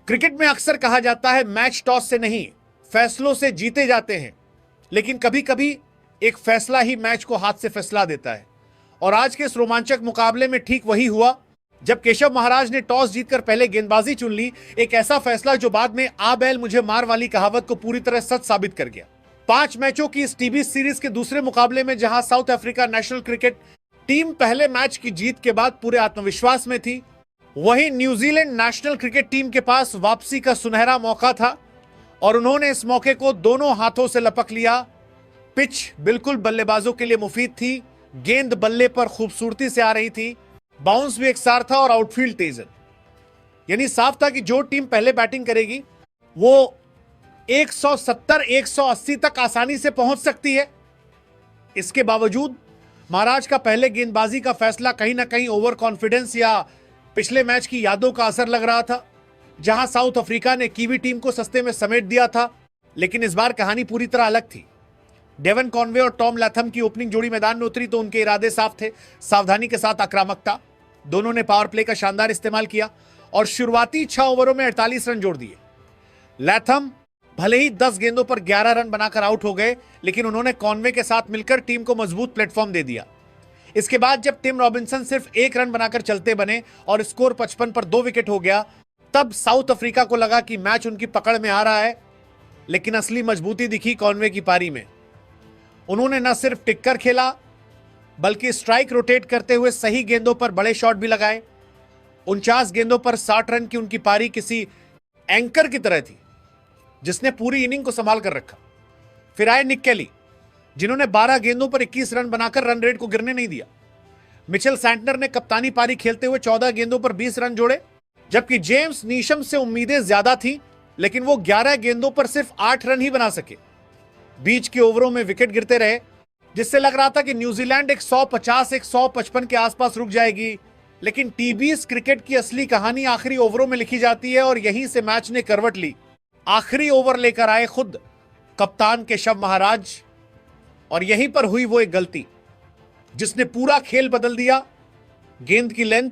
Cricket में अक्सर कहा जाता है मैच टॉस से नहीं फैसलों से जीते जाते हैं, लेकिन कभी कभी एक फैसला ही मैच को हाथ से फिसला देता है। और आज के इस रोमांचक मुकाबले में ठीक वही हुआ जब केशव महाराज ने टॉस जीतकर पहले गेंदबाजी चुन ली। एक ऐसा फैसला जो बाद में आ बैल मुझे मार वाली कहावत को पूरी तरह सच साबित कर गया। 5 मैचों की इस टीबी सीरीज के दूसरे मुकाबले में जहां south Africa national cricket team पहले मैच की जीत के बाद पूरे आत्मविश्वास में थी, वहीं न्यूजीलैंड नेशनल क्रिकेट टीम के पास वापसी का सुनहरा मौका था और उन्होंने इस मौके को दोनों हाथों से लपक लिया। पिच बिल्कुल बल्लेबाजों के लिए मुफीद थी, गेंद बल्ले पर खूबसूरती से आ रही थी, बाउंस भी एकसार था और आउटफील्ड तेज। यानी साफ था कि जो टीम पहले बैटिंग करेगी वो 170-180 तक आसानी से पहुंच सकती है। इसके बावजूद महाराज का पहले गेंदबाजी का फैसला कहीं ना कहीं ओवर कॉन्फिडेंस या पिछले मैच की यादों का असर लग रहा था, जहां साउथ अफ्रीका ने कीवी टीम को सस्ते में समेट दिया था। लेकिन इस बार कहानी पूरी तरह अलग थी। डेवन कॉनवे और टॉम लैथम की ओपनिंग जोड़ी मैदान में उतरी तो उनके इरादे साफ थे, सावधानी के साथ आक्रामकता। दोनों ने पावर प्ले का शानदार इस्तेमाल किया और शुरुआती 6 ओवरों में 48 रन जोड़ दिए। लैथम भले ही 10 गेंदों पर 11 रन बनाकर आउट हो गए, लेकिन उन्होंने कॉनवे के साथ मिलकर टीम को मजबूत प्लेटफॉर्म दे दिया। इसके बाद जब टिम रॉबिन्सन सिर्फ 1 रन बनाकर चलते बने और स्कोर 55 पर 2 विकेट हो गया, तब साउथ अफ्रीका को लगा कि मैच उनकी पकड़ में आ रहा है। लेकिन असली मजबूती दिखी कॉनवे की पारी में। उन्होंने न सिर्फ टिककर खेला बल्कि स्ट्राइक रोटेट करते हुए सही गेंदों पर बड़े शॉट भी लगाए। 49 गेंदों पर 60 रन की उनकी पारी किसी एंकर की तरह थी जिसने पूरी इनिंग को संभाल कर रखा। फिर आए निक केली, जिन्होंने 12 गेंदों पर 21 रन बनाकर रन रेट को गिरने नहीं दिया। मिचेल सैंटनर ने कप्तानी पारी खेलते हुए 14 गेंदों पर 20 रन जोड़े, जबकि जेम्स नीशम से उम्मीदें ज्यादा थी, लेकिन वो 11 गेंदों पर सिर्फ 8 रन ही बना सके। बीच के ओवरों में विकेट गिरते रहे, जिससे लग रहा था कि न्यूजीलैंड 150-155 के आसपास रुक जाएगी। लेकिन टीबीएस क्रिकेट की असली कहानी आखिरी ओवरों में लिखी जाती है और यहीं से मैच ने करवट ली। आखिरी ओवर लेकर आए खुद कप्तान केशव महाराज, और यहीं पर हुई वो एक गलती जिसने पूरा खेल बदल दिया। गेंद की लेंथ,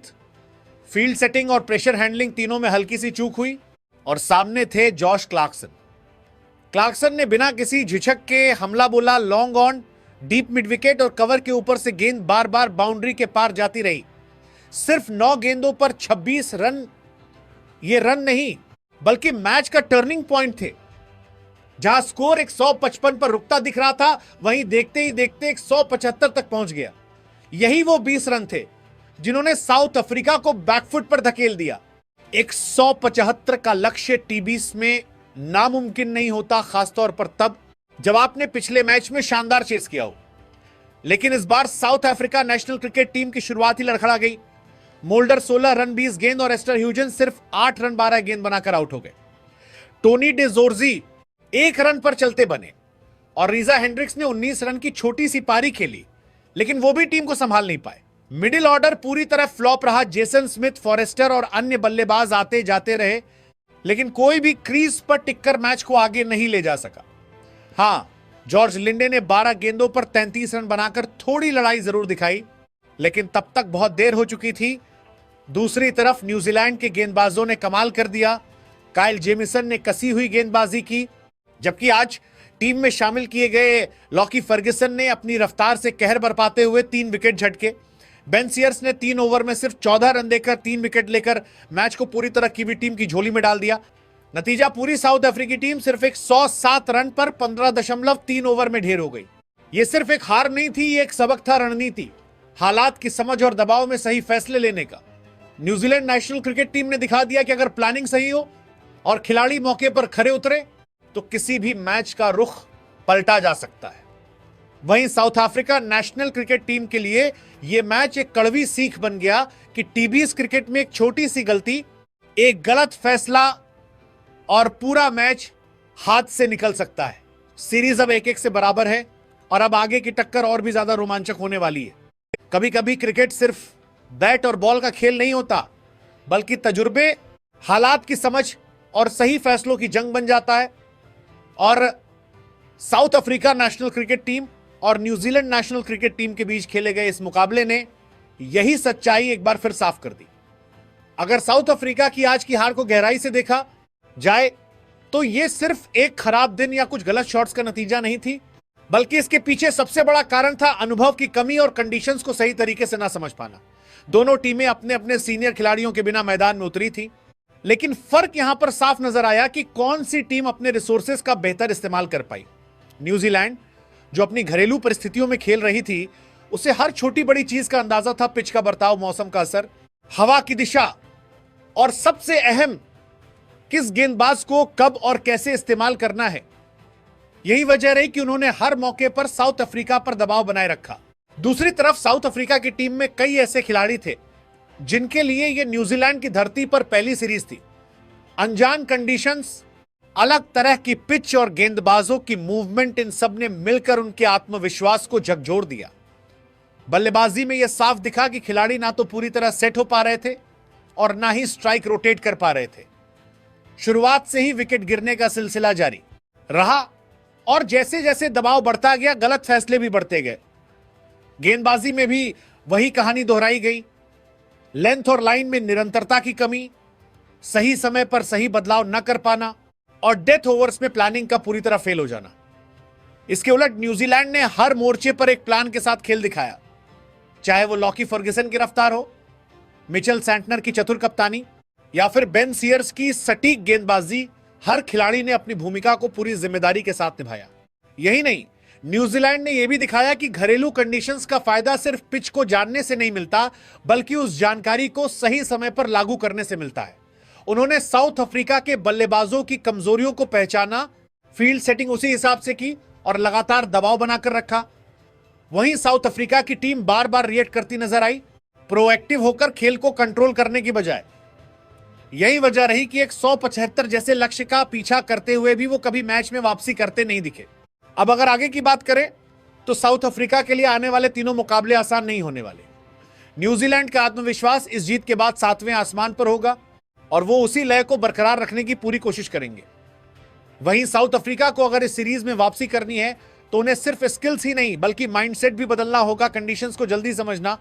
फील्ड सेटिंग और प्रेशर हैंडलिंग तीनों में हल्की सी चूक हुई और सामने थे जॉश क्लार्कसन। क्लार्कसन ने बिना किसी झिझक के हमला बोला, long on, deep mid wicket और कवर के ऊपर से गेंद बार बार बाउंड्री के पार जाती रही। सिर्फ 9 गेंदों पर 26 रन, ये रन नहीं बल्कि मैच का टर्निंग पॉइंट थे। जहां स्कोर 155 पर रुकता दिख रहा था, वहीं देखते ही देखते 175 तक पहुंच गया। यही वो 20 रन थे जिन्होंने साउथ अफ्रीका को बैकफुट पर धकेल दिया। 175 का लक्ष्य टीबीस में नामुमकिन नहीं होता, खासतौर पर तब जब आपने पिछले मैच में शानदार चेस किया हो। लेकिन इस बार South Africa national cricket team की शुरुआत ही लड़खड़ा गई। मोल्डर 16 रन 20 गेंद और एस्टर ह्यूजन सिर्फ 8 रन 12 गेंद बनाकर आउट हो गए। टोनी डे जोर्जी 1 रन पर चलते बने और रीजा हेंड्रिक्स ने 19 रन की छोटी सी पारी खेली, लेकिन वो भी टीम को संभाल नहीं पाए। मिडिल ऑर्डर पूरी तरह फ्लॉप रहा। जेसन स्मिथ, फॉरेस्टर और अन्य बल्लेबाज आते जाते रहे, लेकिन कोई भी क्रीज पर टिककर मैच को आगे नहीं ले जा सका। हां, जॉर्ज लिंडे ने 12 गेंदों पर 33 रन बनाकर थोड़ी लड़ाई जरूर दिखाई, लेकिन तब तक बहुत देर हो चुकी थी। दूसरी तरफ न्यूजीलैंड के गेंदबाजों ने कमाल कर दिया। काइल जेमिसन ने कसी हुई गेंदबाजी की, जबकि आज टीम में शामिल किए गए लॉकी फर्गुसन ने अपनी रफ्तार से कहर बरपाते हुए 3 विकेट झटके। बेन सीयर्स ने 3 ओवर में सिर्फ 14 रन देकर 3 विकेट लेकर मैच को पूरी तरह कीवी टीम की झोली में डाल दिया। नतीजा, पूरी साउथ अफ्रीकी टीम सिर्फ 107 रन पर 15.3 ओवर में ढेर हो गई। यह सिर्फ एक हार नहीं थी, ये एक सबक था रणनीति, हालात की समझ और दबाव में सही फैसले लेने का। न्यूजीलैंड नेशनल क्रिकेट टीम ने दिखा दिया कि अगर प्लानिंग सही हो और खिलाड़ी मौके पर खरे उतरे तो किसी भी मैच का रुख पलटा जा सकता है। वहीं south Africa national cricket team के लिए यह मैच एक कड़वी सीख बन गया कि टीबीएस क्रिकेट में एक छोटी सी गलती, एक गलत फैसला और पूरा मैच हाथ से निकल सकता है। सीरीज अब 1-1 से बराबर है और अब आगे की टक्कर और भी ज्यादा रोमांचक होने वाली है। कभी कभी क्रिकेट सिर्फ बैट और बॉल का खेल नहीं होता, बल्कि तजुर्बे, हालात की समझ और सही फैसलों की जंग बन जाता है। और south Africa national cricket team और न्यूजीलैंड नेशनल क्रिकेट टीम के बीच खेले गए इस मुकाबले ने यही सच्चाई एक बार फिर साफ कर दी। अगर साउथ अफ्रीका की आज की हार को गहराई से देखा जाए तो ये सिर्फ एक खराब दिन या कुछ गलत शॉट्स का नतीजा नहीं थी, बल्कि इसके पीछे सबसे बड़ा कारण था अनुभव की कमी और कंडीशंस को सही तरीके से ना समझ पाना। दोनों टीमें अपने अपने सीनियर खिलाड़ियों के बिना मैदान में उतरी थी, लेकिन फर्क यहां पर साफ नजर आया कि कौन सी टीम अपने रिसोर्सेज का बेहतर इस्तेमाल कर पाई। न्यूजीलैंड जो अपनी घरेलू परिस्थितियों में खेल रही थी, उसे हर छोटी बड़ी चीज का अंदाजा था, पिच का बर्ताव, मौसम का असर, हवा की दिशा और सबसे अहम किस गेंदबाज को कब और कैसे इस्तेमाल करना है। यही वजह रही कि उन्होंने हर मौके पर साउथ अफ्रीका पर दबाव बनाए रखा। दूसरी तरफ साउथ अफ्रीका की टीम में कई ऐसे खिलाड़ी थे जिनके लिए यह न्यूजीलैंड की धरती पर पहली सीरीज थी। अनजान कंडीशंस, अलग तरह की पिच और गेंदबाजों की मूवमेंट, इन सब ने मिलकर उनके आत्मविश्वास को झकझोर दिया। बल्लेबाजी में यह साफ दिखा कि खिलाड़ी ना तो पूरी तरह सेट हो पा रहे थे और ना ही स्ट्राइक रोटेट कर पा रहे थे। शुरुआत से ही विकेट गिरने का सिलसिला जारी रहा और जैसे जैसे दबाव बढ़ता गया, गलत फैसले भी बढ़ते गए। गेंदबाजी में भी वही कहानी दोहराई गई। लेंथ और लाइन में निरंतरता की कमी, सही समय पर सही बदलाव न कर पाना और डेथ ओवर्स में प्लानिंग का पूरी तरह फेल हो जाना। इसके उलट न्यूजीलैंड ने हर मोर्चे पर एक प्लान के साथ खेल दिखाया, चाहे वो लॉकी फर्ग्यूसन की रफ्तार हो, मिचेल सैंटनर की चतुर कप्तानी या फिर बेन सीयर्स की सटीक गेंदबाजी। हर खिलाड़ी ने अपनी भूमिका को पूरी जिम्मेदारी के साथ निभाया। यही नहीं, न्यूजीलैंड ने यह भी दिखाया कि घरेलू कंडीशंस का फायदा सिर्फ पिच को जानने से नहीं मिलता, बल्कि उस जानकारी को सही समय पर लागू करने से मिलता है। उन्होंने साउथ अफ्रीका के बल्लेबाजों की कमजोरियों को पहचाना, फील्ड सेटिंग उसी हिसाब से की और लगातार दबाव बनाकर रखा। वहीं साउथ अफ्रीका की टीम बार बार रिएक्ट करती नजर आई, प्रोएक्टिव होकर खेल को कंट्रोल करने की बजाय। यही वजह रही कि एक 175 जैसे लक्ष्य का पीछा करते हुए भी वो कभी मैच में वापसी करते नहीं दिखे। अब अगर आगे की बात करें तो साउथ अफ्रीका के लिए आने वाले तीनों मुकाबले आसान नहीं होने वाले। न्यूजीलैंड का आत्मविश्वास इस जीत के बाद 7वें आसमान पर होगा और वो उसी लय को बरकरार रखने की पूरी कोशिश करेंगे। वहीं साउथ अफ्रीका को अगर इस सीरीज में वापसी करनी है तो उन्हें सिर्फ स्किल्स ही नहीं बल्कि माइंडसेट भी बदलना होगा, कंडीशंस को जल्दी समझना,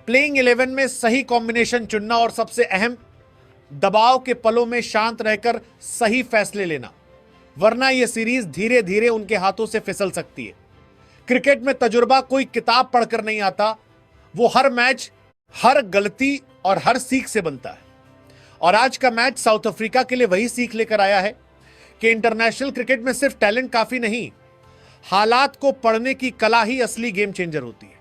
प्लेइंग 11 में सही कॉम्बिनेशन चुनना और सबसे अहम, दबाव के पलों में शांत रहकर सही फैसले लेना, वरना यह सीरीज धीरे धीरे उनके हाथों से फिसल सकती है। क्रिकेट में तजुर्बा कोई किताब पढ़कर नहीं आता, वो हर मैच, हर गलती और हर सीख से बनता है। और आज का मैच साउथ अफ्रीका के लिए वही सीख लेकर आया है कि इंटरनेशनल क्रिकेट में सिर्फ टैलेंट काफी नहीं, हालात को पढ़ने की कला ही असली गेम चेंजर होती है।